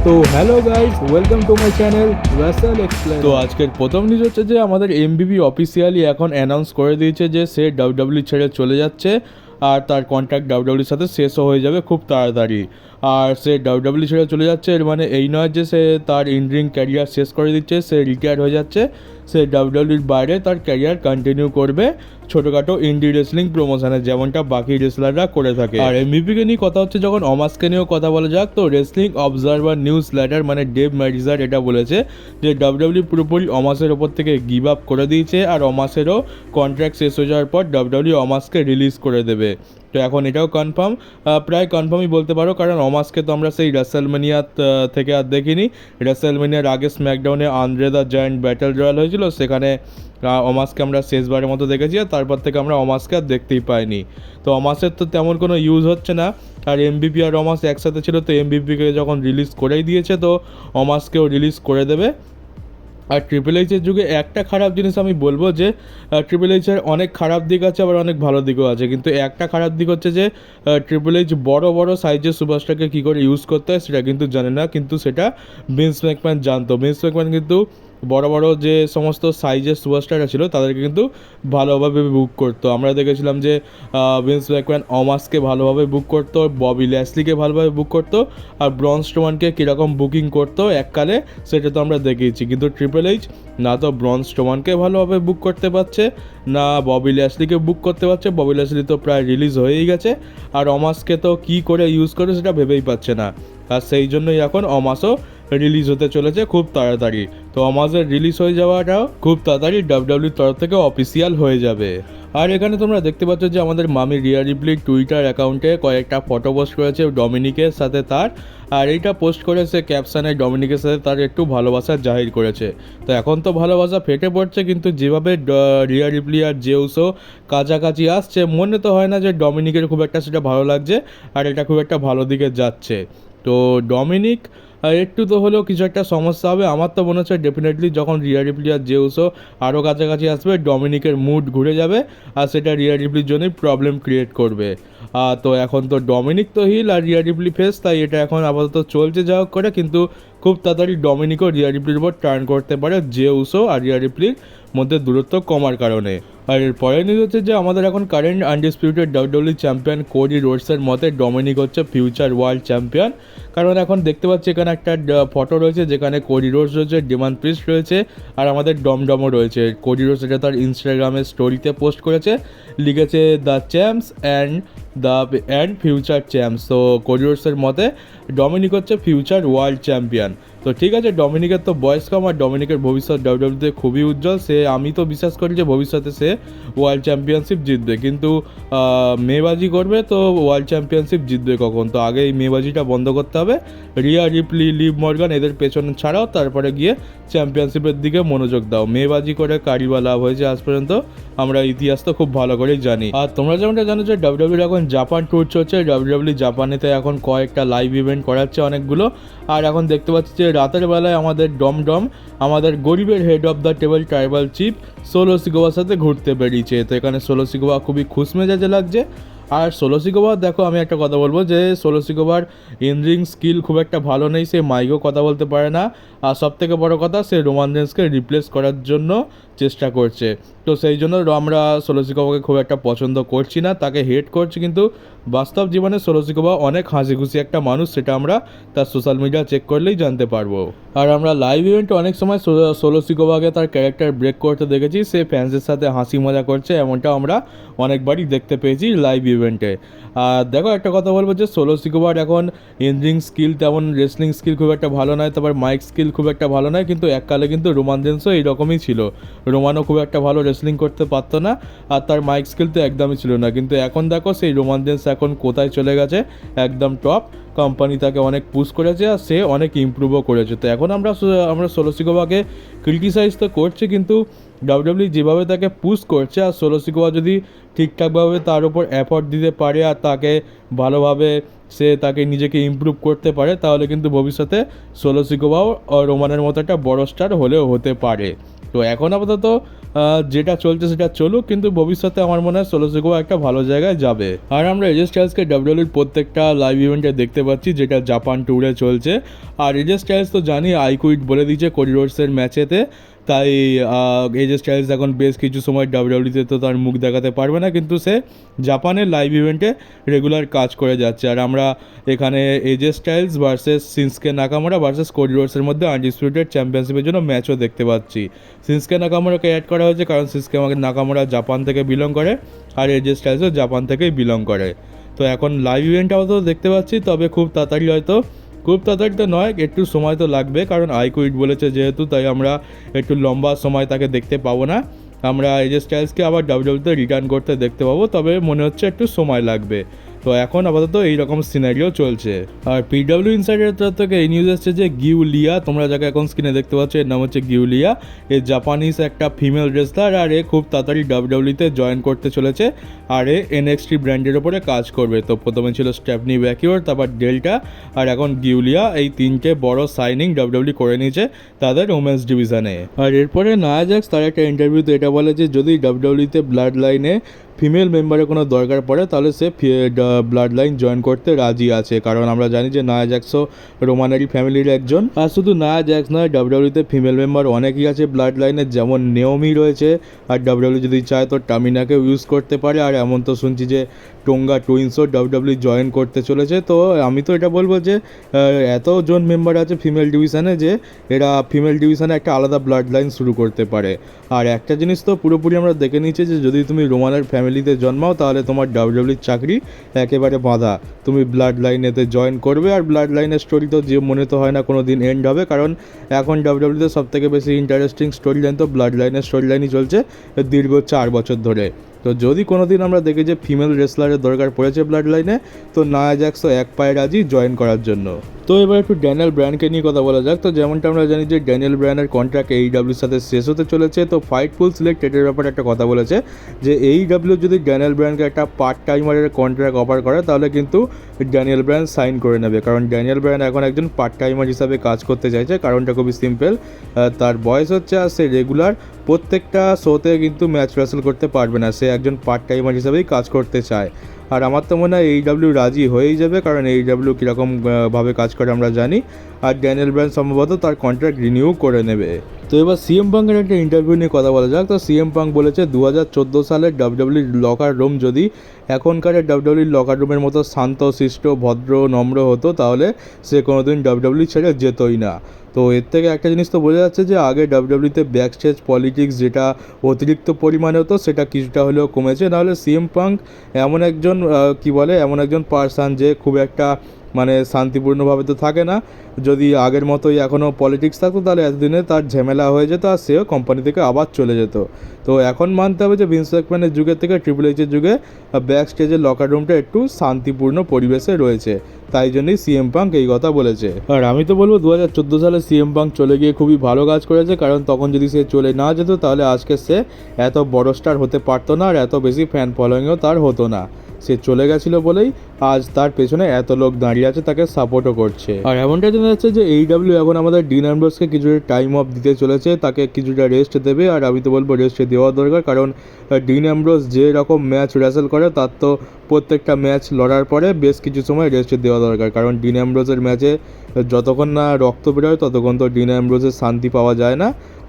তো hello guys, welcome to my channel Russell explain. তো আজকের প্রথম নিউজ হচ্ছে যে আমাদের এমবিবি অফিসিয়ালি এখন অ্যানাউন্স করে দিয়েছে যে সে ডাব্লিউডাব্লিউ ছেড়ে চলে যাচ্ছে আর তার কন্ট্রাক্ট ডাব্লিউডাব্লিউর সাথে শেষও হয়ে যাবে খুব তাড়াতাড়ি। আর সে ডাব্লিউডাব্লিউ ছেড়ে চলে যাচ্ছে এর মানে এই নয় যে সে তার ইনরিং ক্যারিয়ার শেষ করে দিচ্ছে, সে রিটায়ার হয়ে যাচ্ছে। সে ডাব্লিউডাব্লিউর বাইরে তার ক্যারিয়ার কন্টিনিউ করবে ছোটোখাটো ইন্ডি রেসলিং প্রমোশনে, যেমনটা বাকি রেসলাররা করে থাকে। আর এমভিপিকে নিয়ে কথা হচ্ছে যখন অমাসকে নিয়েও কথা বলা যাক, তো রেসলিং অবজারভার নিউজ লেটার মানে ডেভ ম্যাডিসার এটা বলেছে যে ডাব্লিউডাব্লিউ পুরোপুরি অমাসের ওপর থেকে গিভ আপ করে দিয়েছে আর অমাসেরও কন্ট্রাক্ট শেষ হয়ে যাওয়ার পর ডাব্লিউডাব্লিউ অমাসকে রিলিজ করে দেবে। তো এখন এটাও কনফার্ম, প্রায় কনফার্মই বলতে পারো, কারণ অমাসকে তো আমরা সেই রেসেলমেনিয়া থেকে আর দেখিনি। রেসেলমেনিয়ার আগে স্ম্যাকডাউনে Andre the Giant battle royal হয়েছিল, সেখানে অমাসকে আমরা শেষবারের মতো দেখেছি আর তারপর থেকে আমরা অমাসকে আর দেখতেই পাইনি। তো অমাসের তো তেমন কোনো ইউজ হচ্ছে না, আর এমবিপি আর অমাস একসাথে ছিল, তো এমবিপিকে যখন রিলিজ করেই দিয়েছে তো অমাসকেও রিলিজ করে দেবে। আর ট্রিপল এইচের যুগে একটা খারাপ জিনিস আমি বলবো যে ট্রিপল এইচের অনেক খারাপ দিক আছে আবার অনেক ভালো দিকও আছে, কিন্তু একটা খারাপ দিক হচ্ছে যে ট্রিপল এইচ বড় বড় সাইজের সুপারস্টারকে কী করে ইউজ করতে হয় সেটা কিন্তু জানে না, কিন্তু সেটা ভিন্স ম্যাকম্যান জানতো। ভিন্স ম্যাকম্যান কিন্তু বড় বড় যে সমস্ত সাইজের সুপারস্টাররা ছিল তাদেরকে কিন্তু ভালোভাবে বুক করতো। আমরা দেখেছিলাম যে ভিন্স ম্যাকম্যান অমাসকে ভালোভাবে বুক করতো, ববি ল্যাসলিকে ভালোভাবে বুক করতো, আর ব্রন স্ট্রোম্যানকে কীরকম বুকিং করতো এককালে সেটা তো আমরা দেখেছি। কিন্তু ট্রিপল এইচ না তো ব্রন স্ট্রোম্যানকে ভালোভাবে বুক করতে পারছে, না ববি ল্যাসলিকে বুক করতে পারছে। ববি ল্যাসলি তো প্রায় রিলিজ হয়েই গেছে, আর অমাসকে তো কী করে ইউজ করে সেটা ভেবেই পাচ্ছে না। আর সেই জন্যই এখন অমাসও রিলিজ হতে চলেছে খুব তাড়াতাড়ি। তো অমাসের রিলিজ হয়ে যাওয়াটাও খুব তাড়াতাড়ি ডাব্লিউডাব্লিউর তরফ থেকে অফিসিয়াল হয়ে যাবে। আর এখানে তোমরা দেখতে পাচ্ছ যে আমাদের মামি রিয়া রিপ্লি টুইটার অ্যাকাউন্টে কয়েকটা ফটো পোস্ট করেছে ডমিনিকের সাথে তার, আর এইটা পোস্ট করে সে ক্যাপশানে ডমিনিকের সাথে তার একটু ভালোবাসা জাহির করেছে। তো এখন তো ভালোবাসা ফেটে পড়ছে, কিন্তু যেভাবে রিয়া রিপ্লি আর জেউসও কাছাকাছি আসছে মনে তো হয় না যে ডমিনিকের খুব একটা সেটা ভালো লাগছে আর এটা খুব একটা ভালো দিকে যাচ্ছে। তো ডমিনিক একটু তো হলেও কিছু একটা সমস্যা হবে। আমার তো মনে হচ্ছে ডেফিনেটলি যখন রিয়া রিপ্লি আর জেউসও আরও কাছাকাছি আসবে ডমিনিকের মুড ঘুরে যাবে আর সেটা রিয়া রিপ্লির জন্যই প্রবলেম ক্রিয়েট করবে। তো এখন তো ডমিনিক তো হিল আর রিয়া রিপ্লি ফেস, তাই এটা এখন আপাতত চলছে যা হোক করে, কিন্তু খুব তাড়াতাড়ি ডমিনিকও রিয়া রিপ্লির উপর টার্ন করতে পারে জেউসও আর রিয়া রিপ্লির মধ্যে দূরত্ব কমার কারণে। আর এর পরে নিউজ হচ্ছে যে আমাদের এখন current undisputed WWE champion Cody রোডসের মতে ডমিনিক হচ্ছে ফিউচার ওয়ার্ল্ড চ্যাম্পিয়ন। কারণ এখন দেখতে পাচ্ছি এখানে একটা ফটো রয়েছে যেখানে কোডি রোডস রয়েছে, ডিমান প্রিস্ট রয়েছে আর আমাদের ডমডমও রয়েছে। কোডি রোডস এটা তার ইনস্টাগ্রামের স্টোরিতে পোস্ট করেছে, লিখেছে the champs and future champs. তো কোডি রোডসের মতে ডমিনিক হচ্ছে ফিউচার ওয়ার্ল্ড চ্যাম্পিয়ন। তো ঠিক আছে, ডমিনিকের তো বয়স কম আর ডমিনিকের ভবিষ্যৎ ডাব্লিউডাব্লিউতে খুবই উজ্জ্বল। আমি তো বিশ্বাস করি যে ভবিষ্যতে সে ওয়ার্ল্ড চ্যাম্পিয়নশিপ জিতবে, কিন্তু মেবাজি করবে তো ওয়ার্ল্ড চ্যাম্পিয়নশিপ জিতবে কখন? তো আগে এই মেবাজিটা বন্ধ করতে হবে। রিয়া রিপ্লি, লিভ মর্গান এদের পেছনে ছাড়াও, তারপরে গিয়ে চ্যাম্পিয়নশিপের দিকে মনোযোগ দাও। মেবাজি করে কারিবা লাভ হয়েছে আজ পর্যন্ত, আমরা ইতিহাস তো খুব ভালো করেই জানি। আর তোমরা যেমনটা জানো যে ডাব্লিউডাব্লিউ এখন জাপান ট্যুর চলছে, ডাব্লিউডাব্লিউ জাপানেতে এখন কয়েকটা লাইভ ইভেন্ট করাচ্ছে অনেকগুলো। আর এখন দেখতে পাচ্ছি যে রাতের বেলায় আমাদের ডমডম আমাদের গরিবের head of the table tribal chief Solo সিকোবার সাথে ঘুরতে বেরিয়েছে। তো এখানে সোলো সিকোবা খুবই খুশ মেজাজে লাগছে। আর সোলো সিকোবার দেখো, আমি একটা কথা বলবো যে সোলো সিকোবার ইনরিং স্কিল খুব একটা ভালো নেই, সে মাইকেও কথা বলতে পারে না, আর সবথেকে বড় কথা সে রোমান রেন্সকে রিপ্লেস করার জন্য চেষ্টা করছে। তো সেই জন্য আমরা সোলো সিকোবাকে খুব একটা পছন্দ করছি না, তাকে হেট করছি, কিন্তু বাস্তব জীবনে সোলো সিকোবা অনেক হাসি খুশি একটা মানুষ, সেটা আমরা তার সোশ্যাল মিডিয়া চেক করলেই জানতে পারবো। আর আমরা লাইভ ইভেন্টে অনেক সময় সোলো সিকোবাকে তার ক্যারেক্টার ব্রেক করতে দেখেছি, সে ফ্যান্সের সাথে হাসি মজা করছে, এমনটাও আমরা অনেকবারই দেখতে পেয়েছি লাইভ ইভেন্টে। আর দেখো একটা কথা বলবো যে সোলো সিকোবার এখন ইনরিং স্কিল তেমন রেসলিং স্কিল খুব একটা ভালো নয়, তারপর মাইক স্কিল খুব একটা ভালো নয়, কিন্তু এককালে কিন্তু রোমান রেন্সও এইরকমই ছিল। রোমানও খুব একটা ভালো রেসলিং করতে পারতো না আর তার মাইক স্কিল তো একদমই ছিল না, কিন্তু এখন দেখো সেই রোমান রেন্স এখন কোথায় চলে গেছে, একদম টপ। কোম্পানি তাকে অনেক পুশ করেছে আর সে অনেক ইমপ্রুভও করেছে। তো এখন আমরা সোলো সিকোবাকে ক্রিটিসাইজ তো করছি, কিন্তু ডাব্লিউডাব্লিউ যেভাবে তাকে পুশ করছে আর সোলো সিকোবা যদি ঠিকঠাকভাবে তার উপর এফর্ট দিতে পারে আর তাকে ভালোভাবে সে তাকে নিজেকে ইমপ্রুভ করতে পারে, তাহলে কিন্তু ভবিষ্যতে সোলো সিকোবাও রোমানের মতো একটা বড় স্টার হলেও হতে পারে। তো এখন আপাতত যেটা চলছে সেটা চলুক, কিন্তু ভবিষ্যতে আমার মনে হয় সোলো সিকোয়া একটা ভালো জায়গায় যাবে। আর আমরা এজে স্টাইলসকে ডাব্লিউডাব্লিউর প্রত্যেকটা লাইভ ইভেন্টে দেখতে পাচ্ছি, যেটা জাপান ট্যুরে চলছে। আর এজে স্টাইলস তো জানি আই কুইট বলে দিয়েছে কোডি রোডসের ম্যাচেতে, তাই এজে স্টাইলস এখন বেশ কিছু সময় ডাব্লিউডাব্লিউতে তো তার মুখ দেখাতে পারবে না, কিন্তু সে জাপানের লাইভ ইভেন্টে রেগুলার কাজ করে যাচ্ছে। আর আমরা এখানে এজে styles versus শিনস্কে Nakamura versus Cody রোডসের মধ্যে আনডিসপিউটেড চ্যাম্পিয়নশিপের জন্য ম্যাচও দেখতে পাচ্ছি। শিনস্কে নাকামোরাকে অ্যাড করা হয়েছে কারণ শিনস্কে নাকামোরা জাপান থেকে বিলং করে, আর এজে স্টাইলসও জাপান থেকেই বিলং করে। তো এখন লাইভ ইভেন্টটাও তো দেখতে পাচ্ছি, তবে খুব তাড়াতাড়ি হয়তো, খুব তাড়াতাড়ি তো নয়, একটু সময় তো লাগবে, কারণ আই কুইট বলেছে যেহেতু, তাই আমরা একটু লম্বা সময় তাকে দেখতে পাবো না। আমরা এজে স্টাইলসকে আবার ডাব্লিউডাব্লিউতে রিটার্ন করতে দেখতে পাবো, তবে মনে হচ্ছে একটু সময় লাগবে। তো এখন আপাতত এইরকম সিনারিও চলছে। আর পিডব্লিউ ইনসাইডারের তরফ থেকে এই নিউজ এসছে যে গিউলিয়া, তোমরা যাকে এখন স্ক্রিনে দেখতে পাচ্ছ, এর নাম হচ্ছে গিউলিয়া। এ জাপানিজ একটা ফিমেল রেসলার, আর এ খুব তাড়াতাড়ি ডাব্লিউডাব্লিউতে জয়েন করতে চলেছে। আর এ এনএক্সটি ব্র্যান্ডের ওপরে কাজ করবে। তো প্রথমে ছিল স্টেফনি ব্যাকিওর, তারপর ডেল্টা, আর এখন গিউলিয়া। এই তিনটে বড় সাইনিং ডাব্লিউডাব্লিউ করে নিয়েছে তাদের ওমেন্স ডিভিশনে। আর এরপরে নায়া জ্যাক্স তার একটা ইন্টারভিউতে এটা বলে যে যদি ডাব্লিউডাব্লিউতে ব্লাড লাইনে ফিমেল মেম্বারের কোনো দরকার পড়ে তাহলে সে ব্লাড লাইন জয়েন করতে রাজি আছে, কারণ আমরা জানি যে নায়া জ্যাক্সও রোমানারি ফ্যামিলির একজন। আর শুধু নায়া জ্যাক্স নয়, ডাব্লিউডাব্লিউতে ফিমেল মেম্বার অনেকই আছে ব্লাড লাইনে, যেমন নেওমি রয়েছে। আর ডাব্লিউডাব্লিউ যদি চায় তো টামিনাকেও ইউজ করতে পারে। আর এমন তো শুনছি যে টোঙ্গা টুইন্সও ডাব্লিউডাব্লিউ জয়েন করতে চলেছে। তো আমি তো এটা বলবো যে এতজন মেম্বার আছে ফিমেল ডিভিশনে, যে এরা ফিমেল ডিভিশনে একটা আলাদা ব্লাড লাইন শুরু করতে পারে। আর একটা জিনিস তো পুরোপুরি আমরা দেখে নিচ্ছি যে যদি তুমি রোমানের ফ্যামিলিতে জন্মাও তাহলে তোমার ডাব্লিউডাব্লিউর চাকরি একেবারে বাঁধা। তুমি ব্লাড লাইনেতে জয়েন করবে, আর ব্লাড লাইনের স্টোরি তো যে মনে তো হয় না কোনো দিন এন্ড হবে, কারণ এখন ডাব্লিউডাব্লিউতে সবথেকে বেশি ইন্টারেস্টিং স্টোরি লাইন তো ব্লাড লাইনের স্টোরি লাইনই চলছে দীর্ঘ 4 বছর ধরে। তো যদি কোনো দিন আমরা দেখি যে ফিমেল রেসলারের দরকার পড়েছে ব্লাড লাইনে, তো নায়া জ্যাক্সও এক পায়ে রাজি জয়েন করার জন্য। তো এবার একটু ড্যানিয়েল ব্র্যানকে নিয়ে কথা বলা যাক। তো যেমনটা আমরা জানি যে ড্যানিয়েল ব্র্যানের কন্ট্রাক্ট এইডব্লিউর সাথে শেষ হতে চলেছে। তো ফাইটফুল সিলেক্টেডের ব্যাপারে একটা কথা বলেছে যে এইডব্লিউ যদি ড্যানিয়েল ব্র্যানকে একটা পার্ট টাইমারের কন্ট্রাক্ট অফার করে তাহলে কিন্তু ড্যানিয়েল ব্র্যান সাইন করে নেবে, কারণ ড্যানিয়েল ব্র্যান এখন একজন পার্ট টাইমার হিসাবে কাজ করতে চাইছে। কারণটা খুবই সিম্পল, তার বয়স হচ্ছে, আর সে রেগুলার প্রত্যেকটা শোতে কিন্তু ম্যাচ রেসেল করতে পারবে না, সে একজন পার্ট টাইমার হিসাবেই কাজ করতে চায়। আর আমার তো মনে হয় এইডব্লিউ রাজি হয়েই যাবে, কারণ এইডব্লিউ কীরকম ভাবে কাজ করে আমরা জানি। আর ড্যানিয়েল ব্র্যান সম্ভবত তার কন্ট্রাক্ট রিনিউ করে নেবে। তো এবার সিএম পাঙ্কের একটা ইন্টারভিউ নিয়ে কথা বলা যাক। তো সিএম পাঙ্ক বলেছে 2014 সালের ডাব্লিউডাব্লিউর লকার রুম যদি এখনকারের ডাব্লিউডাব্লিউর লকার রুমের মতো শান্ত শিষ্ট ভদ্র নম্র হতো তাহলে সে কোনোদিন ডাব্লিউডাব্লিউ ছেড়ে যেতই না। তো এর থেকে একটা জিনিস তো বোঝা যাচ্ছে যে আগে ডাব্লিউডাব্লিউতে ব্যাকস্টেজ পলিটিক্স যেটা অতিরিক্ত পরিমাণে হতো সেটা কিছুটা হলেও কমেছে। নাহলে সিএম পাঙ্ক এমন একজন এমন একজন পার্সন যে খুব একটা মানে শান্তিপূর্ণভাবে তো থাকে না। যদি আগের মতোই এখনও পলিটিক্স থাকতো তাহলে এতদিনে তার ঝামেলা হয়ে যেত, আর সেও কোম্পানি থেকে আবার চলে যেত। তো এখন মানতে হবে যে ভিন্স ম্যাকম্যানের যুগের থেকে ট্রিপল এইচের যুগে ব্যাক স্টেজের লকার রুমটা একটু শান্তিপূর্ণ পরিবেশে রয়েছে, তাই জন্যই সিএম পাঙ্ক এই কথা বলেছে। আর আমি তো বলবো 2014 সালে সিএম পাঙ্ক চলে গিয়ে খুবই ভালো কাজ করেছে, কারণ তখন যদি সে চলে না যেত তাহলে আজকে সে এত বড় স্টার হতে পারতো না, আর এত বেশি ফ্যান ফলোয়িংও তার হতো না। সে চলে গেছিলো বলেই আজ তার পেছনে এত লোক দাঁড়িয়ে আছে, তাকে সাপোর্টও করছে। আর এমনটা জানা যাচ্ছে যে এইডব্লিউ এখন আমাদের ডিন অ্যামব্রোসকে কিছুটা টাইম অফ দিতে চলেছে, তাকে কিছুটা রেস্ট দেবে। আর আমি তো বলবো রেস্ট দেওয়া দরকার, কারণ ডিন অ্যামব্রোস যে রকম ম্যাচ রেসেল করে তার তো প্রত্যেকটা ম্যাচ লড়ার পরে বেশ কিছু সময় রেস্ট দেওয়া দরকার, কারণ ডিন অ্যামব্রোসের ম্যাচে যতক্ষণ না রক্ত বেরোয় ততক্ষণ তো ডিন অ্যামব্রোসের শান্তি পাওয়া যায় না।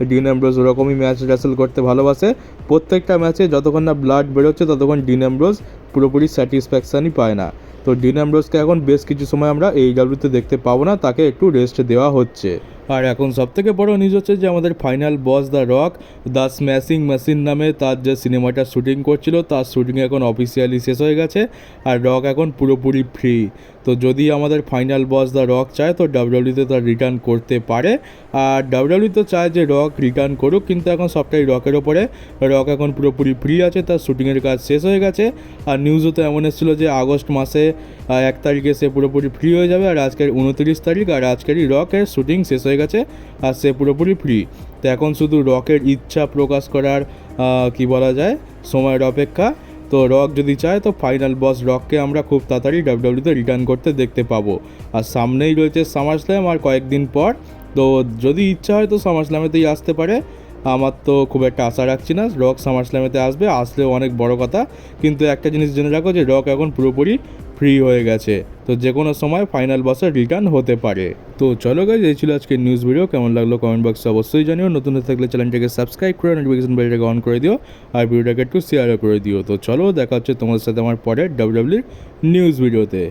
ডিন অ্যামব্রোস ওরকমই ম্যাচ রেসেল করতে ভালোবাসে, প্রত্যেকটা ম্যাচে যতক্ষণ না ব্লাড বেরোচ্ছে ততক্ষণ ডিন অ্যামব্রোস পুরোপুরি স্যাটিসফ্যাকশানই পায় না। তো ডিন অ্যামব্রোসকে এখন বেশ কিছু সময় আমরা এইডব্লিউতে দেখতে পাবো না, তাকে একটু রেস্ট দেওয়া হচ্ছে। আর এখন সবথেকে বড় নিউজ হচ্ছে যে আমাদের final boss the rock the smashing machine নামে তার যে সিনেমাটা শ্যুটিং করছিল তার শ্যুটিং এখন অফিসিয়ালি শেষ হয়ে গেছে, আর রক এখন পুরোপুরি ফ্রি। তো যদি আমাদের ফাইনাল বস দ্য রক চায় তো ডাব্লিউডব্লিউতে তার রিটার্ন করতে পারে, আর ডাব্লিউডব্লিউ তো চায় যে রক রিটার্ন করুক, কিন্তু এখন সবটাই রকের ওপরে। রক এখন পুরোপুরি ফ্রি আছে, তার শ্যুটিংয়ের কাজ শেষ হয়ে গেছে। আর নিউজও তো এমন এসেছিলো যে আগস্ট মাসে 1 তারিখে সে পুরোপুরি ফ্রি হয়ে যাবে, আর আজকের 29 তারিখ, আর আজকেরই রকের শ্যুটিং শেষ হয়ে গেছে আর সে পুরোপুরি ফ্রি। তো এখন শুধু রকের ইচ্ছা প্রকাশ করার সময়ের অপেক্ষা। তো রক যদি চায় তো ফাইনাল বস রককে আমরা খুব তাড়াতাড়ি ডাব্লিউডব্লিউতে রিটার্ন করতে দেখতে পাবো। আর সামনেই রয়েছে সামার স্ল্যাম আর কয়েকদিন পর, তো যদি ইচ্ছা হয় তো সামার স্ল্যামেতেই আসতে পারে। আমার তো খুব একটা আশা রাখছি না রক সামারস্ল্যামেতে আসলেও অনেক বড় কথা, কিন্তু একটা জিনিস জেনে রাখো যে রক এখন পুরোপুরি ফ্রি হয়ে গেছে, তো যে কোনো সময় ফাইনাল বসে রিটার্ন হতে পারে। তো চলো গাইজ, এই ছিল আজকের নিউজ ভিডিও। কেমন লাগলো কমেন্ট বক্সে অবশ্যই জানিও। নতুন হয়ে থাকলে চ্যানেলটাকে সাবস্ক্রাইব করে নোটিফিকেশন বেলটাকে অন করে দিও, আর ভিডিওটাকে একটু শেয়ারও করে দিও। তো চলো, দেখা হচ্ছে তোমাদের সাথে আমার পরের ডাব্লিউডাব্লিউই নিউজ ভিডিওতে।